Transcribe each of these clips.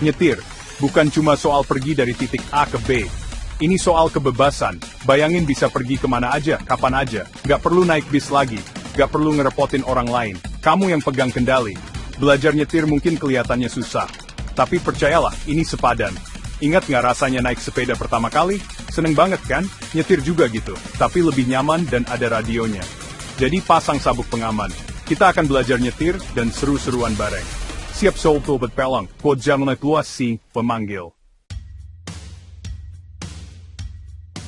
Nyetir, bukan cuma soal pergi dari titik A ke B. Ini soal kebebasan. Bayangin bisa pergi kemana aja, kapan aja. Gak perlu naik bis lagi. Gak perlu ngerepotin orang lain. Kamu yang pegang kendali. Belajar nyetir mungkin kelihatannya susah. Tapi percayalah, ini sepadan. Ingat nggak rasanya naik sepeda pertama kali? Seneng banget kan? Nyetir juga gitu. Tapi lebih nyaman dan ada radionya. Jadi pasang sabuk pengaman. Kita akan belajar nyetir dan seru-seruan bareng. Siap Soul Tobat Pelang, kod jalan luas si pemanggil.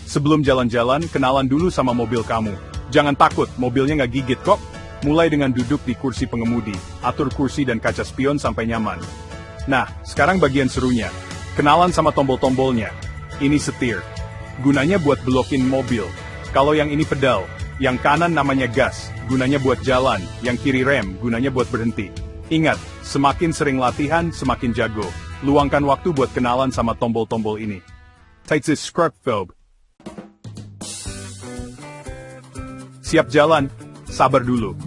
Sebelum jalan-jalan, kenalan dulu sama mobil kamu. Jangan takut, mobilnya nggak gigit kok. Mulai dengan duduk di kursi pengemudi, atur kursi dan kaca spion sampai nyaman. Nah, sekarang bagian serunya. Kenalan sama tombol-tombolnya. Ini setir. Gunanya buat belokin mobil. Kalau yang ini pedal, yang kanan namanya gas, gunanya buat jalan, yang kiri rem, gunanya buat berhenti. Ingat, semakin sering latihan, semakin jago. Luangkan waktu buat kenalan sama tombol-tombol ini. Tight script phobe. Siap jalan, sabar dulu.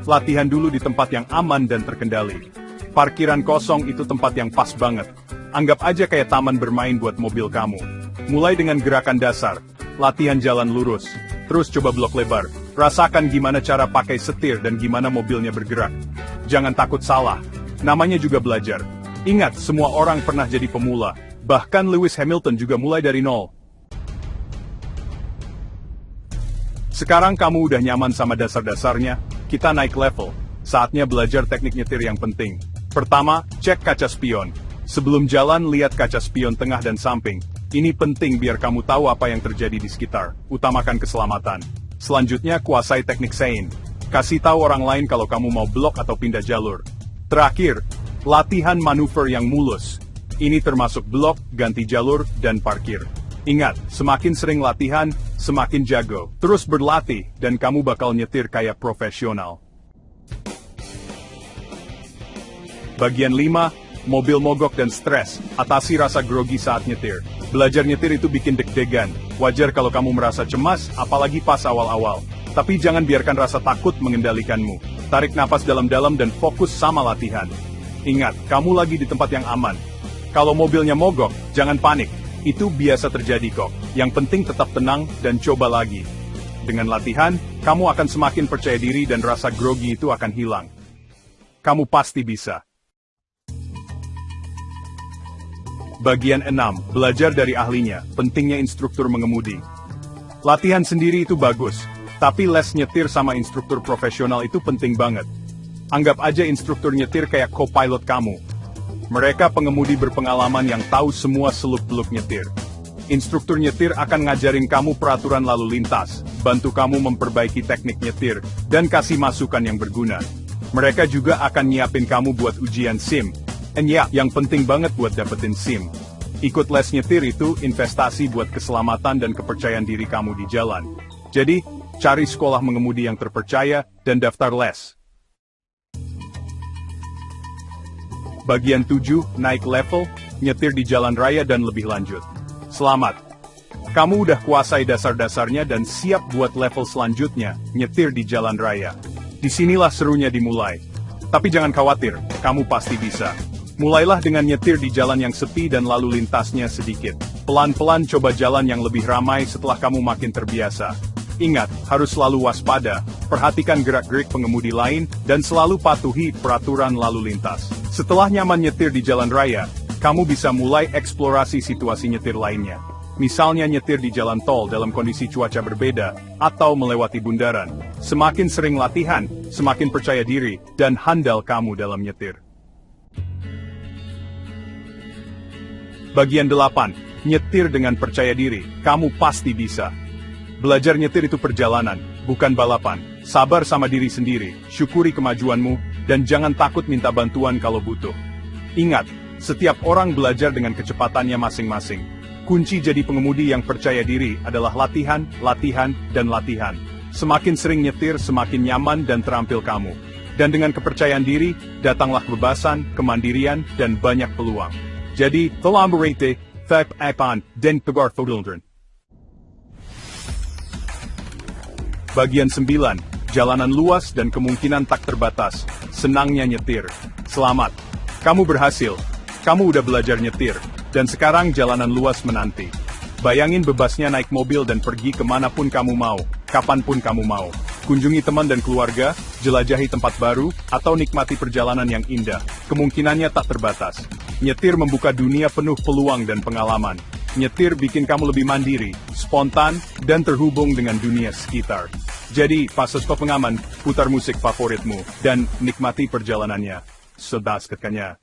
Latihan dulu di tempat yang aman dan terkendali. Parkiran kosong itu tempat yang pas banget. Anggap aja kayak taman bermain buat mobil kamu. Mulai dengan gerakan dasar, latihan jalan lurus. Terus coba blok lebar. Rasakan gimana cara pakai setir dan gimana mobilnya bergerak. Jangan takut salah. Namanya juga belajar. Ingat, semua orang pernah jadi pemula. Bahkan Lewis Hamilton juga mulai dari nol. Sekarang kamu udah nyaman sama dasar-dasarnya, kita naik level. Saatnya belajar teknik nyetir yang penting. Pertama, cek kaca spion. Sebelum jalan, lihat kaca spion tengah dan samping. Ini penting biar kamu tahu apa yang terjadi di sekitar. Utamakan keselamatan. Selanjutnya, kuasai teknik sein. Kasih tahu orang lain kalau kamu mau blok atau pindah jalur. Terakhir, latihan manuver yang mulus. Ini termasuk blok, ganti jalur, dan parkir. Ingat, semakin sering latihan, semakin jago. Terus berlatih, dan kamu bakal nyetir kayak profesional. Bagian 5, mobil mogok dan stres. Atasi rasa grogi saat nyetir. Belajar nyetir itu bikin deg-degan. Wajar kalau kamu merasa cemas, apalagi pas awal-awal. Tapi jangan biarkan rasa takut mengendalikanmu. Tarik napas dalam-dalam dan fokus sama latihan. Ingat, kamu lagi di tempat yang aman. Kalau mobilnya mogok, jangan panik. Itu biasa terjadi kok. Yang penting tetap tenang dan coba lagi. Dengan latihan, kamu akan semakin percaya diri dan rasa grogi itu akan hilang. Kamu pasti bisa. Bagian 6. Belajar dari ahlinya. Pentingnya instruktur mengemudi. Latihan sendiri itu bagus, tapi les nyetir sama instruktur profesional itu penting banget. Anggap aja instruktur nyetir kayak co-pilot kamu. Mereka pengemudi berpengalaman yang tahu semua seluk-beluk nyetir. Instruktur nyetir akan ngajarin kamu peraturan lalu lintas, bantu kamu memperbaiki teknik nyetir, dan kasih masukan yang berguna. Mereka juga akan nyiapin kamu buat ujian SIM. And ya, yang penting banget buat dapetin SIM. Ikut les nyetir itu investasi buat keselamatan dan kepercayaan diri kamu di jalan. Jadi, cari sekolah mengemudi yang terpercaya, dan daftar les. Bagian 7, naik level, nyetir di jalan raya dan lebih lanjut. Selamat! Kamu udah kuasai dasar-dasarnya dan siap buat level selanjutnya, nyetir di jalan raya. Disinilah serunya dimulai. Tapi jangan khawatir, kamu pasti bisa. Mulailah dengan nyetir di jalan yang sepi dan lalu lintasnya sedikit. Pelan-pelan coba jalan yang lebih ramai setelah kamu makin terbiasa. Ingat, harus selalu waspada, perhatikan gerak-gerik pengemudi lain, dan selalu patuhi peraturan lalu lintas. Setelah nyaman nyetir di jalan raya, kamu bisa mulai eksplorasi situasi nyetir lainnya. Misalnya nyetir di jalan tol dalam kondisi cuaca berbeda, atau melewati bundaran. Semakin sering latihan, semakin percaya diri, dan handal kamu dalam nyetir. Bagian 8, nyetir dengan percaya diri, kamu pasti bisa. Belajar nyetir itu perjalanan, bukan balapan. Sabar sama diri sendiri, syukuri kemajuanmu, dan jangan takut minta bantuan kalau butuh. Ingat, setiap orang belajar dengan kecepatannya masing-masing. Kunci jadi pengemudi yang percaya diri adalah latihan, latihan, dan latihan. Semakin sering nyetir, semakin nyaman dan terampil kamu. Dan dengan kepercayaan diri, datanglah kebebasan, kemandirian, dan banyak peluang. Jadi, tolong berhati, fap apan, dan tegar fodildren. Bagian 9, jalanan luas dan kemungkinan tak terbatas. Senangnya nyetir. Selamat. Kamu berhasil. Kamu udah belajar nyetir, dan sekarang jalanan luas menanti. Bayangin bebasnya naik mobil dan pergi kemanapun kamu mau, kapanpun kamu mau. Kunjungi teman dan keluarga, jelajahi tempat baru, atau nikmati perjalanan yang indah. Kemungkinannya tak terbatas. Nyetir membuka dunia penuh peluang dan pengalaman. Nyetir bikin kamu lebih mandiri, spontan, dan terhubung dengan dunia sekitar. Jadi, pas stop pengaman, putar musik favoritmu, dan nikmati perjalanannya. Sedasketkanya.